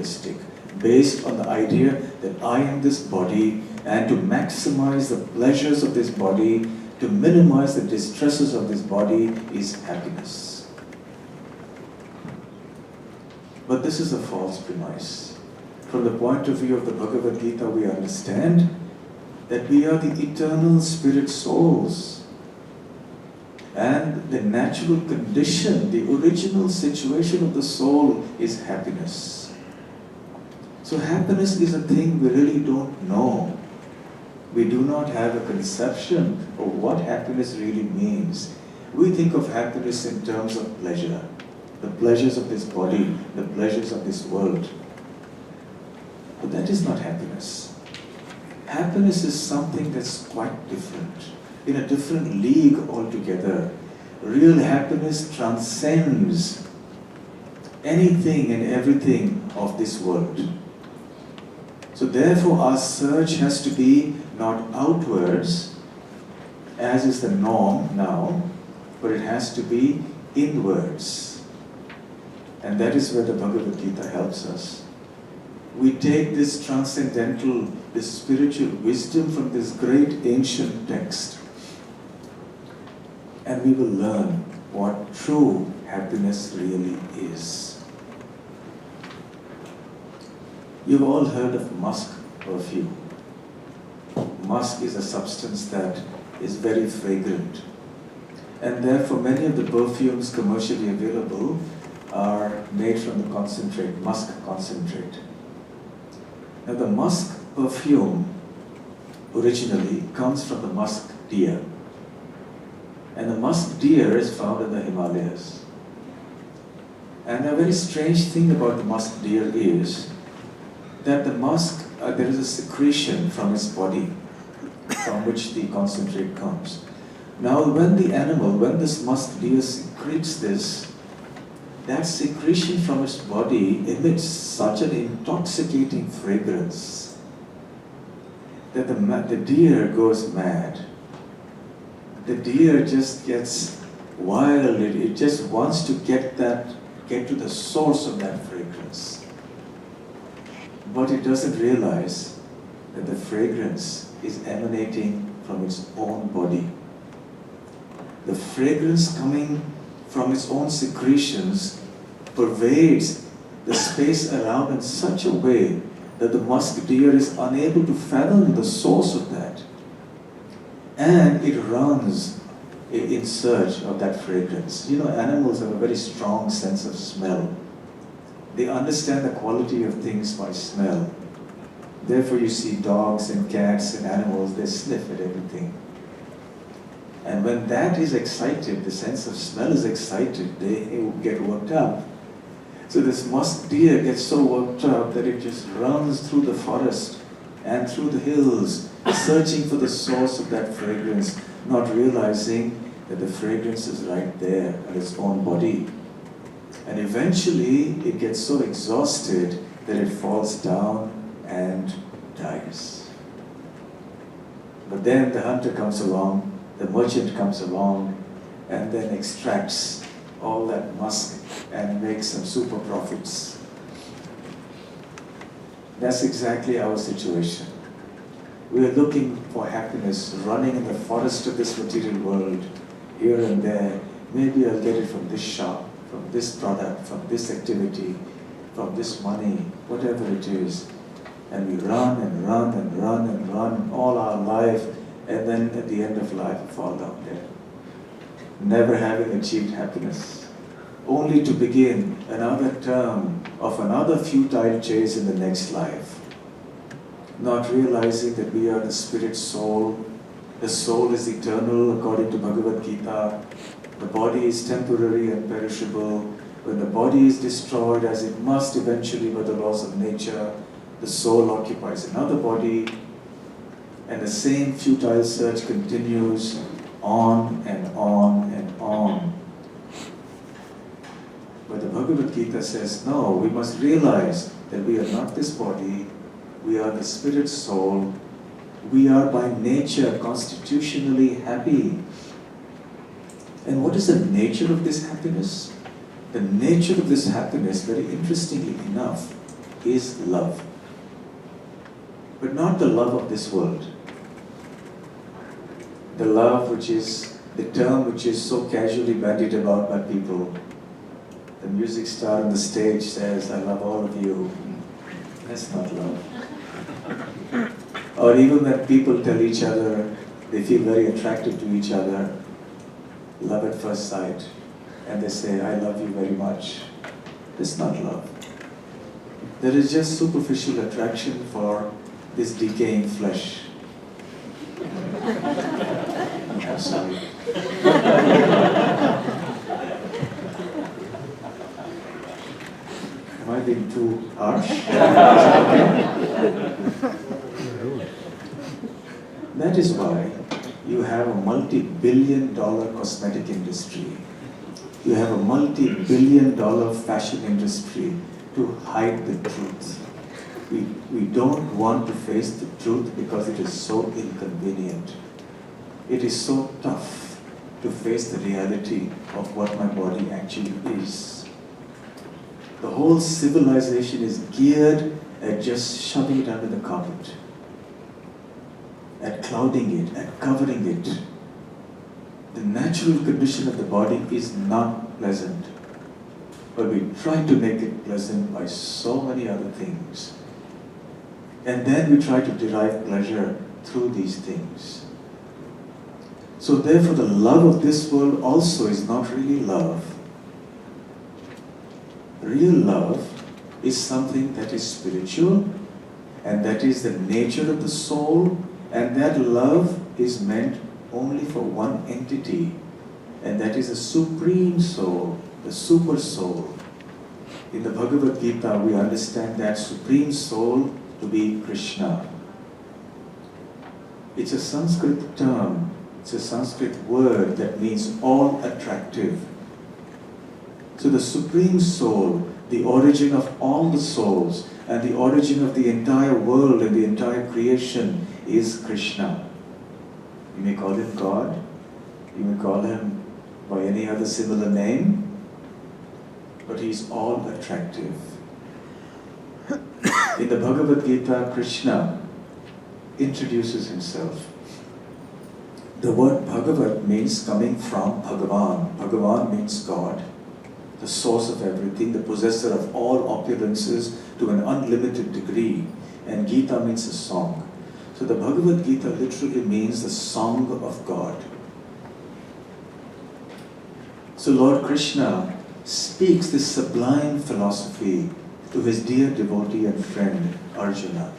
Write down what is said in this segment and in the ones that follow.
materialistic, based on the idea that I am this body, and to maximize the pleasures of this body, to minimize the distresses of this body is happiness. But this is a false premise. From the point of view of the Bhagavad Gita, we understand that we are the eternal spirit souls. And the natural condition, the original situation of the soul is happiness. So happiness is a thing we really don't know. We do not have a conception of what happiness really means. We think of happiness in terms of pleasure. The pleasures of this body, the pleasures of this world. But that is not happiness. Happiness is something that's quite different, in a different league altogether. Real happiness transcends anything and everything of this world. So therefore our search has to be not outwards, as is the norm now, but it has to be inwards. And that is where the Bhagavad Gita helps us. We take this transcendental, this spiritual wisdom from this great ancient text, and we will learn what true happiness really is. You've all heard of musk perfume. Musk is a substance that is very fragrant, and therefore many of the perfumes commercially available are made from the concentrate, musk concentrate. Now the musk perfume originally comes from the musk deer. And the musk deer is found in the Himalayas. And a very strange thing about the musk deer is that the musk, there is a secretion from its body from which the concentrate comes. Now when this musk deer secretes this, that secretion from its body emits such an intoxicating fragrance that the deer goes mad. The deer just gets wild. It just wants to get to the source of that fragrance. But it doesn't realize that the fragrance is emanating from its own body. The fragrance coming from its own secretions pervades the space around in such a way that the musk deer is unable to fathom the source of that. And it runs in search of that fragrance. You know, animals have a very strong sense of smell. They understand the quality of things by smell. Therefore you see dogs and cats and animals, they sniff at everything. And when that is excited, the sense of smell is excited, they get worked up. So this musk deer gets so worked up that it just runs through the forest and through the hills, searching for the source of that fragrance, not realizing that the fragrance is right there in its own body. And eventually it gets so exhausted that it falls down and dies. But then the hunter comes along, the merchant comes along, and then extracts all that musk and makes some super profits. That's exactly our situation. We are looking for happiness, running in the forest of this material world, here and there. Maybe I'll get it from this shop, from this product, from this activity, from this money, whatever it is. And we run and run and run and run all our life, and then at the end of life we fall down dead, never having achieved happiness, only to begin another term of another futile chase in the next life, not realizing that we are the spirit soul. The soul is eternal according to Bhagavad Gita. The body is temporary and perishable. When the body is destroyed, as it must eventually by the laws of nature, the soul occupies another body, and the same futile search continues on and on and on. But the Bhagavad Gita says, no, we must realize that we are not this body, we are the spirit soul. We are by nature constitutionally happy. And what is the nature of this happiness? The nature of this happiness, very interestingly enough, is love. But not the love of this world. The love which is the term which is so casually bandied about by people. The music star on the stage says, I love all of you. That's not love. Or even when people tell each other, they feel very attracted to each other, love at first sight, and they say, I love you very much. That's not love. There is just superficial attraction for this decaying flesh. I'm sorry. Am I being too harsh? That is why you have a multi-billion-dollar cosmetic industry. You have a multi-billion-dollar fashion industry to hide the truth. We don't want to face the truth because it is so inconvenient. It is so tough to face the reality of what my body actually is. The whole civilization is geared at just shoving it under the carpet, at clouding it, at covering it. The natural condition of the body is not pleasant, but we try to make it pleasant by so many other things. And then we try to derive pleasure through these things. So therefore the love of this world also is not really love. Real love is something that is spiritual, and that is the nature of the soul, and that love is meant only for one entity, and that is the Supreme Soul, the Super Soul. In the Bhagavad Gita, we understand that Supreme Soul to be Krishna. It's a Sanskrit term, it's a Sanskrit word that means all attractive. So the Supreme Soul, the origin of all the souls, and the origin of the entire world and the entire creation is Krishna. You may call him God, you may call him by any other similar name, but he's all attractive. In the Bhagavad Gita, Krishna introduces himself. The word Bhagavat means coming from Bhagavan. Bhagavan means God, the source of everything, the possessor of all opulences to an unlimited degree. And Gita means a song. So the Bhagavad Gita literally means the song of God. So Lord Krishna speaks this sublime philosophy to his dear devotee and friend Arjuna.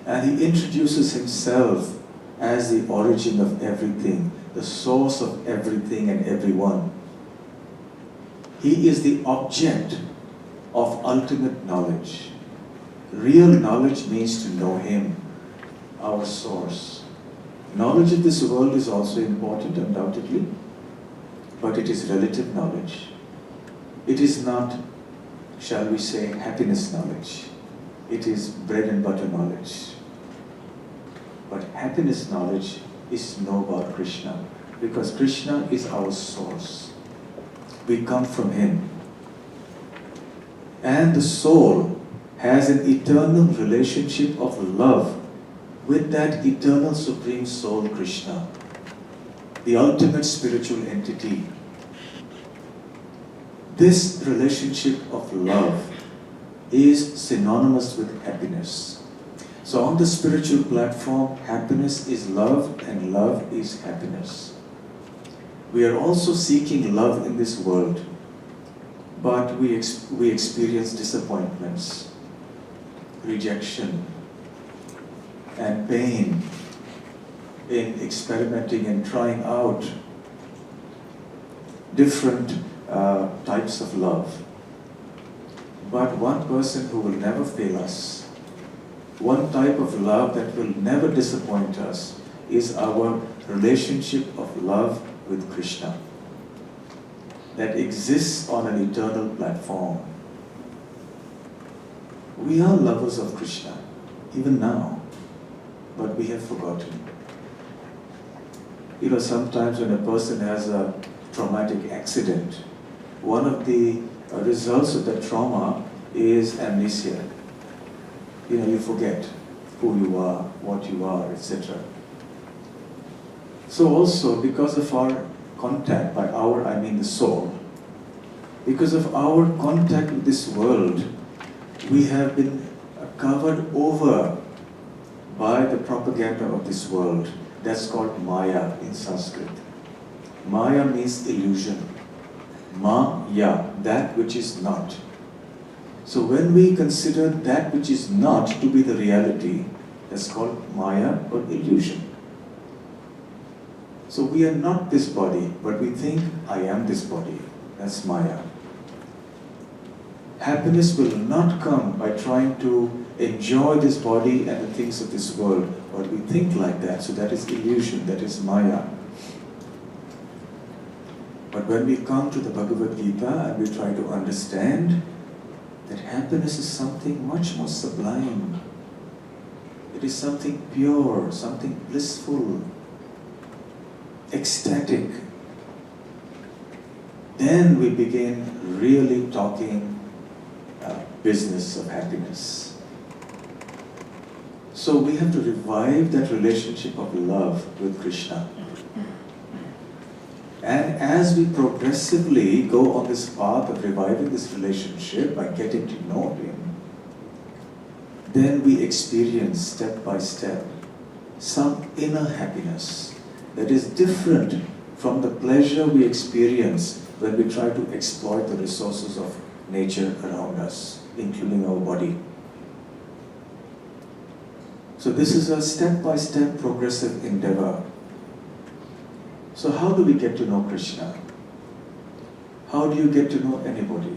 And he introduces himself as the origin of everything, the source of everything and everyone. He is the object of ultimate knowledge. Real knowledge means to know him, our source. Knowledge of this world is also important, undoubtedly, but it is relative knowledge. It is not, shall we say, happiness knowledge. It is bread and butter knowledge. But happiness knowledge is to know about Krishna, because Krishna is our source. We come from him. And the soul has an eternal relationship of love with that eternal Supreme Soul, Krishna, the ultimate spiritual entity. This relationship of love is synonymous with happiness. So on the spiritual platform, happiness is love and love is happiness. We are also seeking love in this world, but we experience disappointments, rejection, and pain in experimenting and trying out different types of love. But one person who will never fail us, one type of love that will never disappoint us, is our relationship of love with Krishna that exists on an eternal platform. We are lovers of Krishna, even now, but we have forgotten. You know, sometimes when a person has a traumatic accident, one of the results of that trauma is amnesia. You forget who you are, what you are, etc. So also, because of our contact, by our I mean the soul, because of our contact with this world, we have been covered over by the propaganda of this world. That's called Maya in Sanskrit. Maya means illusion. Maya, that which is not. So when we consider that which is not to be the reality, that's called Maya or illusion. So we are not this body, but we think, I am this body. That's Maya. Happiness will not come by trying to enjoy this body and the things of this world, but we think like that, so that is illusion, that is Maya. But when we come to the Bhagavad Gita and we try to understand that happiness is something much more sublime, it is something pure, something blissful, ecstatic, then we begin really talking business of happiness. So we have to revive that relationship of love with Krishna. And as we progressively go on this path of reviving this relationship by getting to know Him, then we experience step by step some inner happiness that is different from the pleasure we experience when we try to exploit the resources of nature around us, including our body. So this is a step-by-step progressive endeavor. So how do we get to know Krishna? How do you get to know anybody?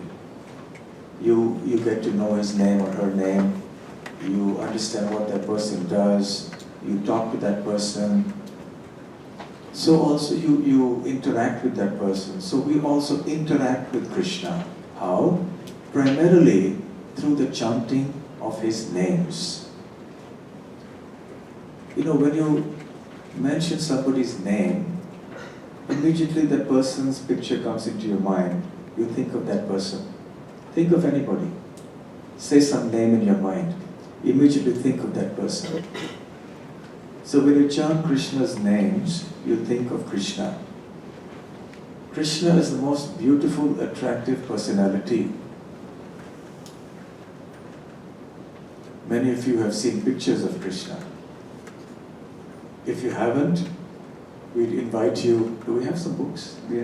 You get to know his name or her name. You understand what that person does. You talk to that person. So also you interact with that person. So we also interact with Krishna. How? Primarily through the chanting of his names. When you mention somebody's name, immediately that person's picture comes into your mind. You think of that person. Think of anybody. Say some name in your mind. Immediately think of that person. So when you chant Krishna's names, you think of Krishna. Krishna is the most beautiful, attractive personality. Many of you have seen pictures of Krishna. If you haven't, we'd invite you. Do we have some books? We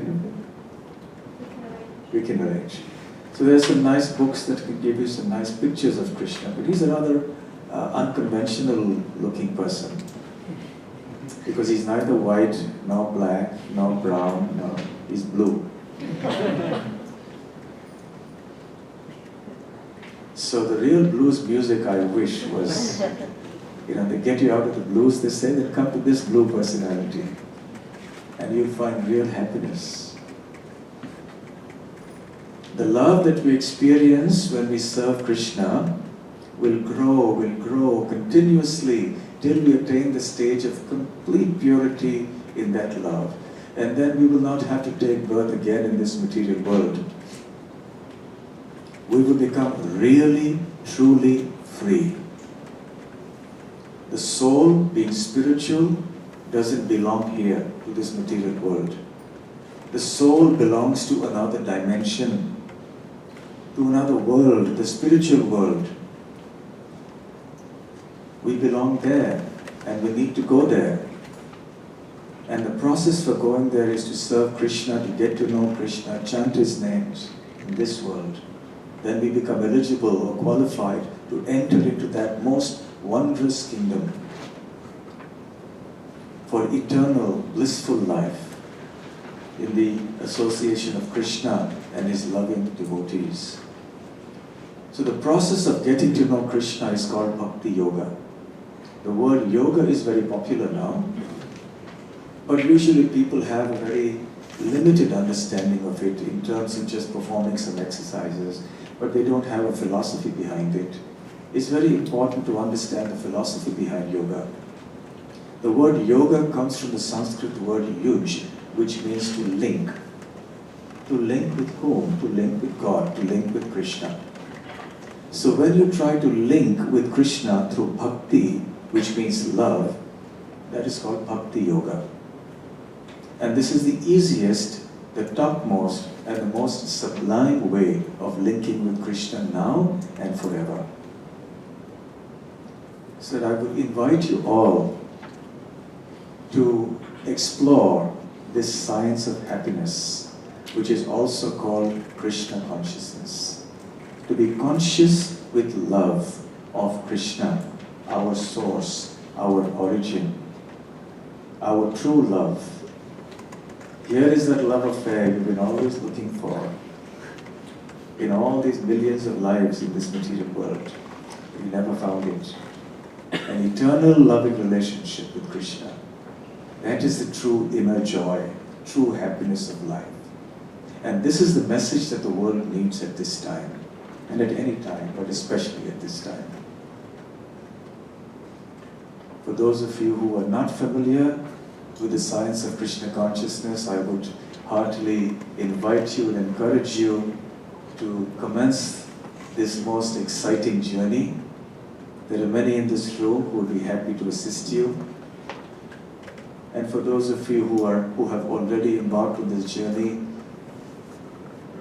can arrange. So there's some nice books that can give you some nice pictures of Krishna. But he's a rather unconventional looking person. Because he's neither white, nor black, nor brown, nor he's blue. So the real blues music, I wish, was, they get you out of the blues, they say, then come to this blue personality. And you'll find real happiness. The love that we experience when we serve Krishna will grow continuously till we attain the stage of complete purity in that love. And then we will not have to take birth again in this material world. We will become really, truly free. The soul, being spiritual, doesn't belong here to this material world. The soul belongs to another dimension, to another world, the spiritual world. We belong there, and we need to go there. And the process for going there is to serve Krishna, to get to know Krishna, chant his names in this world. Then we become eligible or qualified to enter into that most wondrous kingdom for eternal, blissful life in the association of Krishna and his loving devotees. So the process of getting to know Krishna is called Bhakti Yoga. The word yoga is very popular now, but usually people have a very limited understanding of it in terms of just performing some exercises, but they don't have a philosophy behind it. It's very important to understand the philosophy behind yoga. The word yoga comes from the Sanskrit word yuj, which means to link. To link with whom? To link with God, to link with Krishna. So when you try to link with Krishna through bhakti, which means love, that is called bhakti yoga. And this is the easiest, the topmost, and the most sublime way of linking with Krishna now and forever. So I would invite you all to explore this science of happiness, which is also called Krishna consciousness. To be conscious with love of Krishna, our source, our origin, our true love. Here is that love affair you've been always looking for in all these millions of lives in this material world. You never found it. An eternal loving relationship with Krishna. That is the true inner joy, true happiness of life. And this is the message that the world needs at this time. And at any time, but especially at this time. For those of you who are not familiar with the science of Krishna consciousness, I would heartily invite you and encourage you to commence this most exciting journey. There are many in this room who would be happy to assist you. And for those of you who have already embarked on this journey,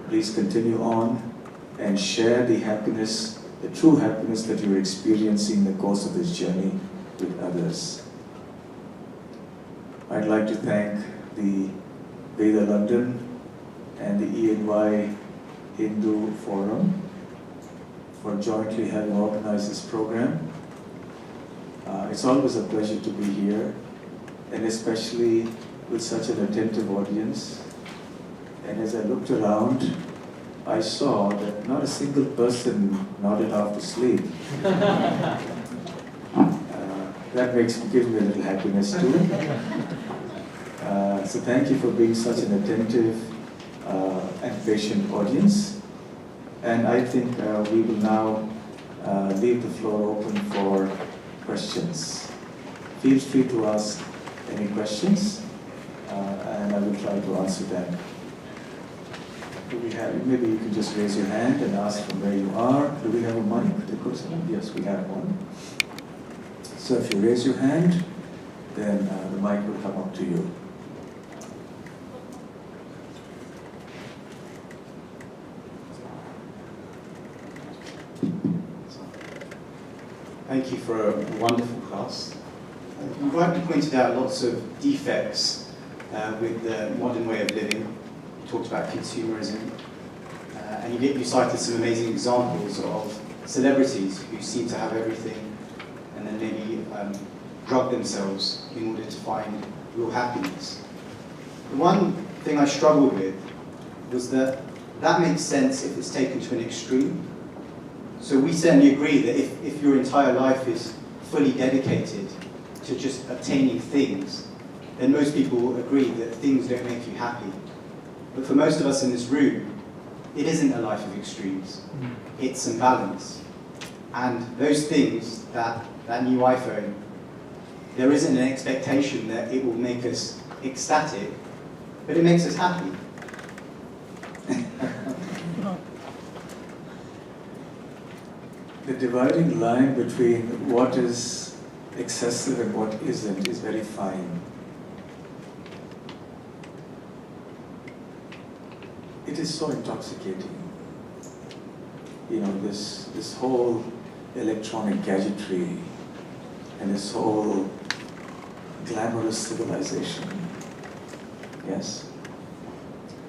please continue on and share the happiness, the true happiness that you're experiencing in the course of this journey with others. I'd like to thank the Veda London and the ENY Hindu Forum for jointly having organized this program. It's always a pleasure to be here, and especially with such an attentive audience. And as I looked around, I saw that not a single person nodded off to sleep. That gives me a little happiness too. So thank you for being such an attentive and patient audience. And I think we will now leave the floor open for questions. Feel free to ask any questions, and I will try to answer them. Do we have, maybe you can just raise your hand and ask from where you are. Do we have a mic? Yes, we have one. So if you raise your hand, then the mic will come up to you. Thank you for a wonderful class. You rightly pointed out lots of defects with the modern way of living. You talked about consumerism, and you cited some amazing examples of celebrities who seem to have everything and then maybe drug themselves in order to find real happiness. The one thing I struggled with was that makes sense if it's taken to an extreme. So we certainly agree that if your entire life is fully dedicated to just obtaining things, then most people agree that things don't make you happy. But for most of us in this room, it isn't a life of extremes. It's some balance. And those things, that new iPhone, there isn't an expectation that it will make us ecstatic, but it makes us happy. The dividing line between what is excessive and what isn't is very fine. It is so intoxicating. You know, this whole electronic gadgetry and this whole glamorous civilization. Yes?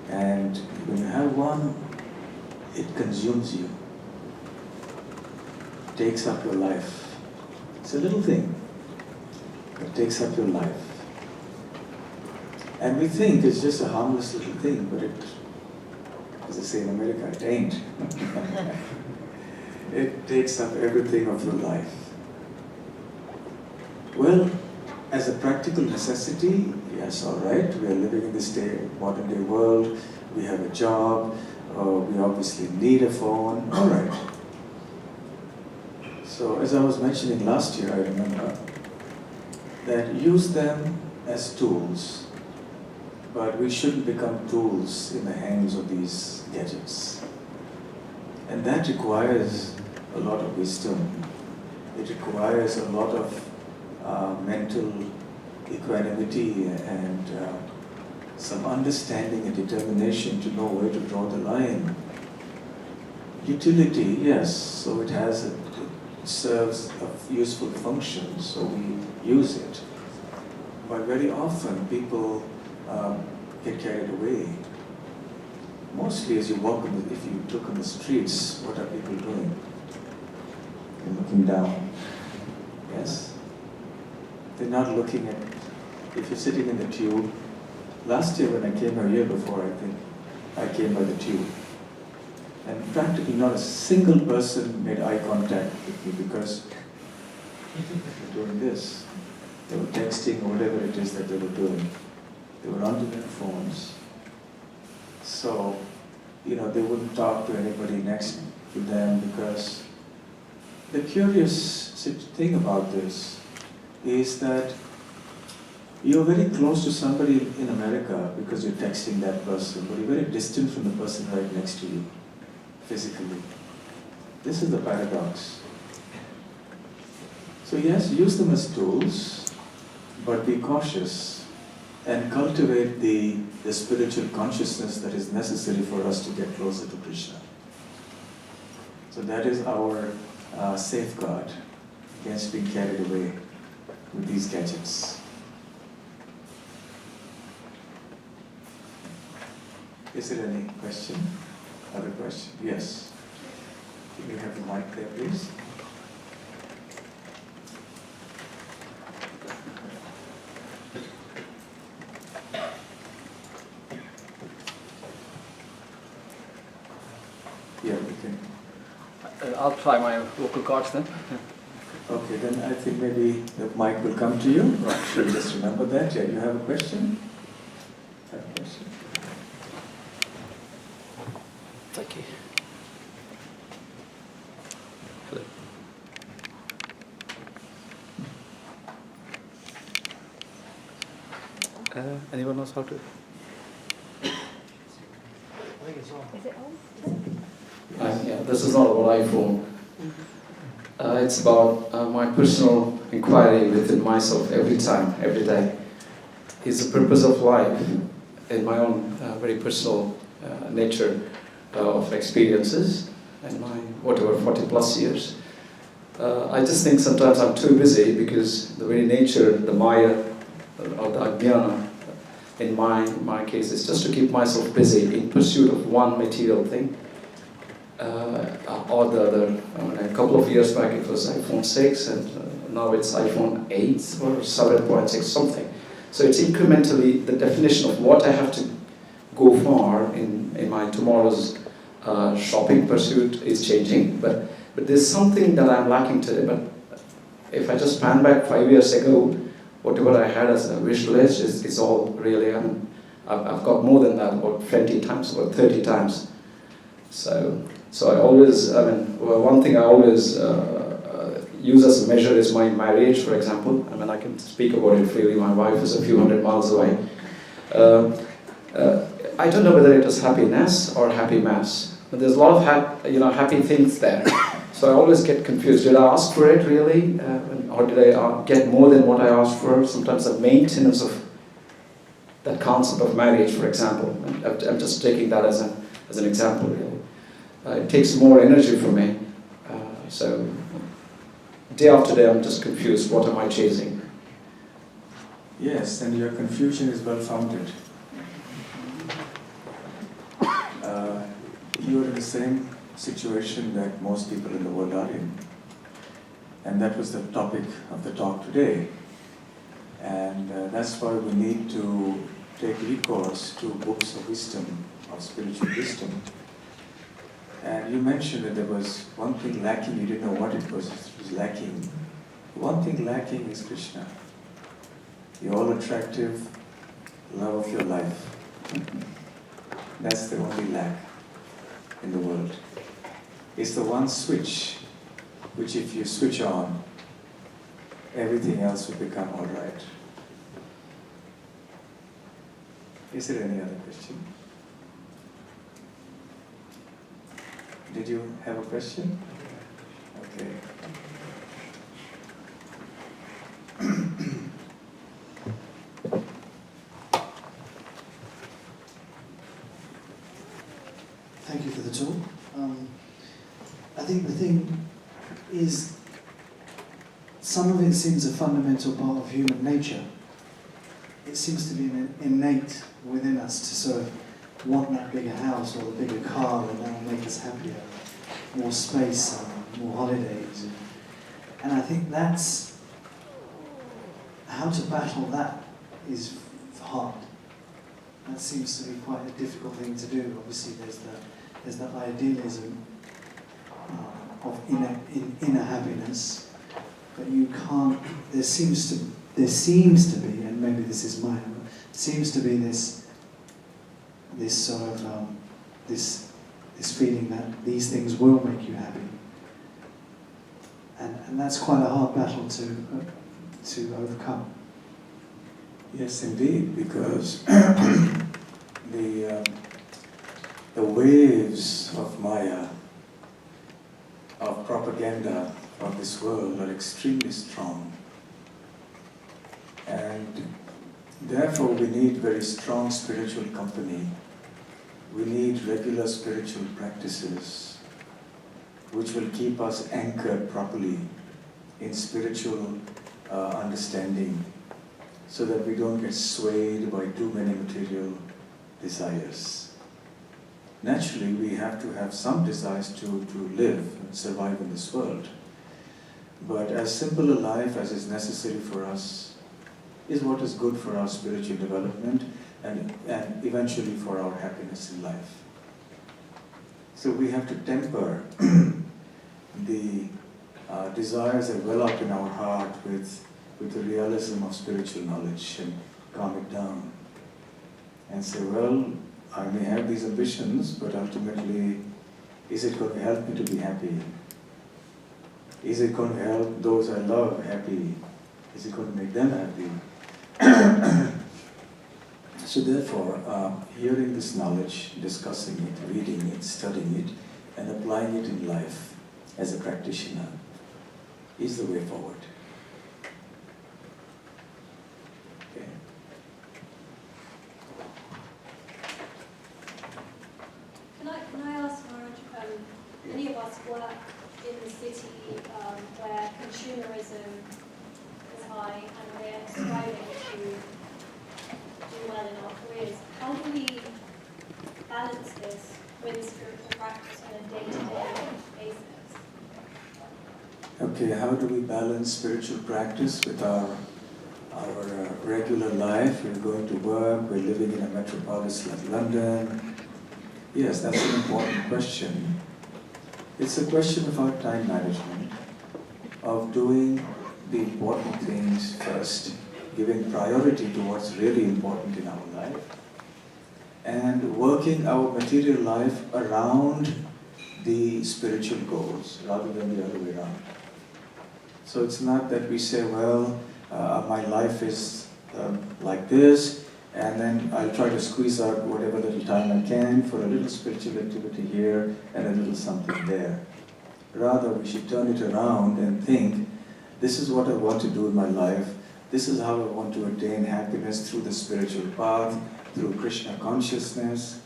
And when you have one, it consumes you. Takes up your life. It's a little thing, but it takes up your life. And we think it's just a harmless little thing, but it, as they say in America, it ain't. It takes up everything of your life. Well, as a practical necessity, yes, all right, we are living in this modern day world, we have a job, we obviously need a phone, all right. So as I was mentioning last year, I remember, that use them as tools, but we shouldn't become tools in the hands of these gadgets. And that requires a lot of wisdom. It requires a lot of mental equanimity and some understanding and determination to know where to draw the line. Utility, yes, so it serves a useful function, so we use it. But very often people get carried away. Mostly as you walk, if you look on the streets, what are people doing? They're looking down. Yes? They're not looking at, if you're sitting in the tube, last year when I came, or a year before I think, I came by the tube. And practically not a single person made eye contact with me because they were doing this. They were texting or whatever it is that they were doing. They were onto their phones. So, they wouldn't talk to anybody next to them because the curious thing about this is that you're very close to somebody in America because you're texting that person, but you're very distant from the person right next to you, physically. This is the paradox. So yes, use them as tools, but be cautious and cultivate the spiritual consciousness that is necessary for us to get closer to Krishna. So that is our safeguard against being carried away with these gadgets. Is there any question? Other question? Yes. Can you have the mic there, please? Yeah, we can. I'll try my vocal cords then. Okay, then I think maybe the mic will come to you. Right. So just remember that. Yeah, you have a question? Have a question? Thank you. Hello. Anyone knows how to? I think it's on. Is it on? Yeah, this is not about iPhone. It's about my personal inquiry within myself every time, every day. Is the purpose of life in my own very personal nature of experiences in my, 40 plus years. I just think sometimes I'm too busy because the very nature, the Maya, or the Ajnana, in my case, is just to keep myself busy in pursuit of one material thing or the other. A couple of years back it was iPhone 6 and now it's iPhone 8 or 7.6 something. So it's incrementally the definition of what I have to go for in my tomorrow's shopping pursuit is changing. But there's something that I'm lacking today. But if I just pan back 5 years ago, whatever I had as a wish list is all really, I've got more than that, about 20 times, about 30 times. So I always, one thing I always use as a measure is my marriage, for example. I can speak about it freely. My wife is a few hundred miles away. I don't know whether it was happiness or happy mass, but there's a lot of happy things there. So I always get confused. Did I ask for it really, or did I get more than what I asked for? Sometimes the maintenance of that concept of marriage, for example. I'm just taking that as an example. Really, it takes more energy from me. So day after day, I'm just confused. What am I chasing? Yes, and your confusion is well founded. You are in the same situation that most people in the world are in. And that was the topic of the talk today. And that's why we need to take recourse to books of wisdom, of spiritual wisdom. And you mentioned that there was one thing lacking, you didn't know what it was lacking. One thing lacking is Krishna. The all-attractive love of your life. That's the only lack in the world. It's the one switch, which if you switch on, everything else will become all right. Is there any other question? Did you have a question? think is some of it seems a fundamental part of human nature. It seems to be innate within us to sort of want that bigger house or the bigger car, and that will make us happier, more space, more holidays. And I think that's how to battle that is hard. That seems to be quite a difficult thing to do. Obviously, there's the idealism of inner happiness, but you can't. There seems to be, and maybe this is mine, seems to be this sort of this feeling that these things will make you happy, and that's quite a hard battle to overcome. Yes, indeed, because the waves of Maya, of propaganda of this world are extremely strong. And therefore we need very strong spiritual company. We need regular spiritual practices which will keep us anchored properly in spiritual understanding, so that we don't get swayed by too many material desires. Naturally, we have to have some desires to live and survive in this world. But as simple a life as is necessary for us is what is good for our spiritual development and eventually for our happiness in life. So we have to temper the desires that well up in our heart with the realism of spiritual knowledge and calm it down and say, well, I may have these ambitions, but ultimately, is it going to help me to be happy? Is it going to help those I love happy? Is it going to make them happy? So therefore, hearing this knowledge, discussing it, reading it, studying it, and applying it in life as a practitioner is the way forward. Okay. Can I ask, Maharaj, many of us work in the city where consumerism is high and we're striving to do well in our careers. How do we balance this with spiritual practice on a day-to-day basis? Okay, how do we balance spiritual practice with our regular life? We're going to work, we're living in a metropolis like London. Yes, that's an important question. It's a question of our time management, of doing the important things first, giving priority to what's really important in our life, and working our material life around the spiritual goals rather than the other way around. So it's not that we say, well, my life is like this, and then I'll try to squeeze out whatever little time I can for a little spiritual activity here and a little something there. Rather, we should turn it around and think, this is what I want to do in my life, this is how I want to attain happiness through the spiritual path, through Krishna consciousness.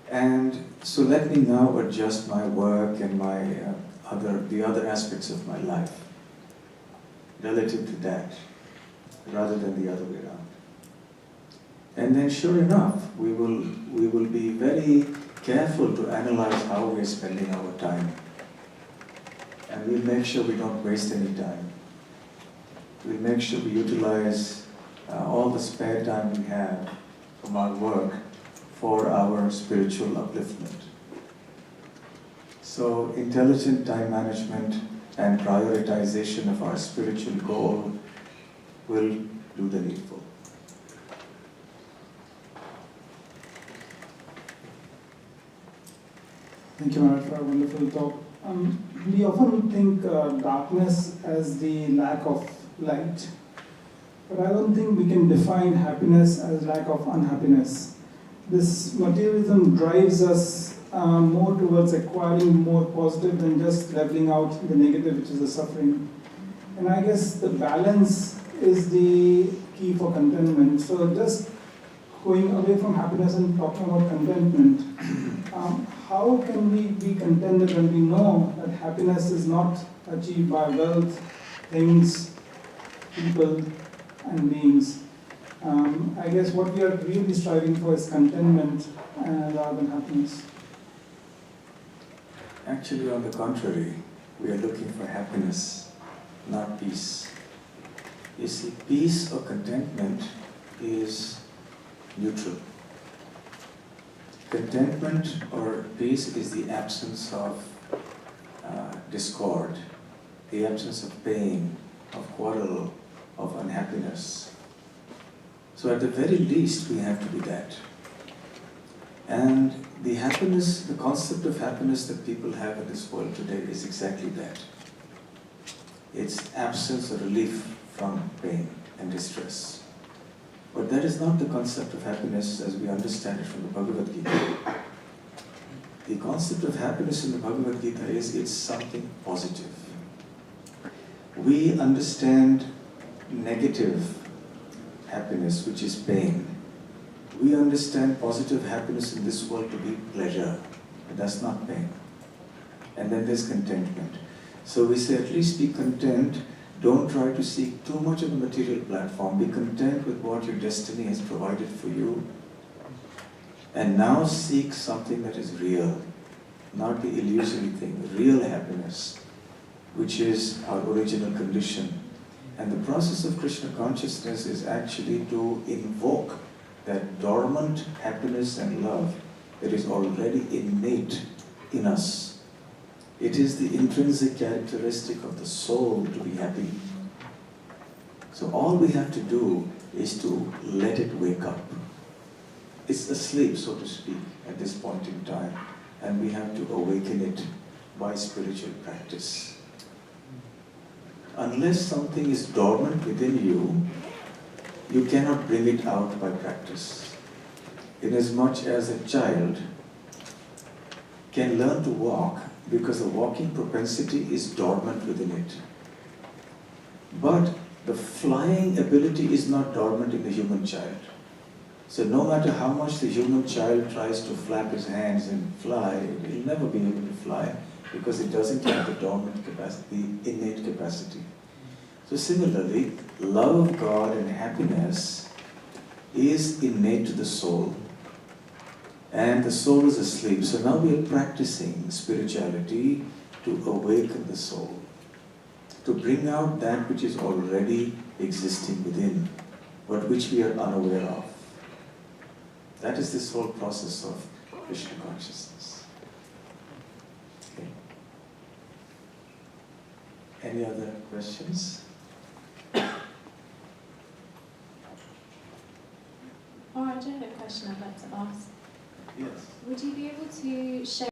And so let me now adjust my work and the other aspects of my life relative to that, rather than the other way around. And then sure enough, we will be very careful to analyze how we're spending our time. And we'll make sure we don't waste any time. We'll make sure we utilize all the spare time we have from our work for our spiritual upliftment. So intelligent time management and prioritization of our spiritual goal will do the needful. Thank you, Maharaj, for a wonderful talk. We often think darkness as the lack of light, but I don't think we can define happiness as lack of unhappiness. This materialism drives us more towards acquiring more positive than just leveling out the negative, which is the suffering. And I guess the balance is the key for contentment. So just going away from happiness and talking about contentment, how can we be contented when we know that happiness is not achieved by wealth, things, people, and beings? I guess what we are really striving for is contentment rather than happiness. Actually, on the contrary, we are looking for happiness, not peace. You see, peace or contentment is neutral. Contentment or peace is the absence of discord, the absence of pain, of quarrel, of unhappiness. So at the very least, we have to be that. And the happiness, the concept of happiness that people have in this world today is exactly that. It's absence or relief from pain and distress. But that is not the concept of happiness as we understand it from the Bhagavad Gita. The concept of happiness in the Bhagavad Gita is it's something positive. We understand negative happiness, which is pain. We understand positive happiness in this world to be pleasure, but that's not pain. And then there's contentment. So we say at least be content. Don't try to seek too much of a material platform. Be content with what your destiny has provided for you. And now seek something that is real, not the illusory thing, the real happiness, which is our original condition. And the process of Krishna consciousness is actually to invoke that dormant happiness and love that is already innate in us. It is the intrinsic characteristic of the soul to be happy. So all we have to do is to let it wake up. It's asleep, so to speak, at this point in time, and we have to awaken it by spiritual practice. Unless something is dormant within you, you cannot bring it out by practice. Inasmuch as a child can learn to walk because the walking propensity is dormant within it. But the flying ability is not dormant in the human child. So no matter how much the human child tries to flap his hands and fly, it will never be able to fly because it doesn't have the dormant capacity, the innate capacity. So similarly, love of God and happiness is innate to the soul. And the soul is asleep. So now we are practicing spirituality to awaken the soul, to bring out that which is already existing within, but which we are unaware of. That is this whole process of Krishna consciousness. Okay. Any other questions? Maharaj, I have a question I'd like to ask. Yes. Would you be able to share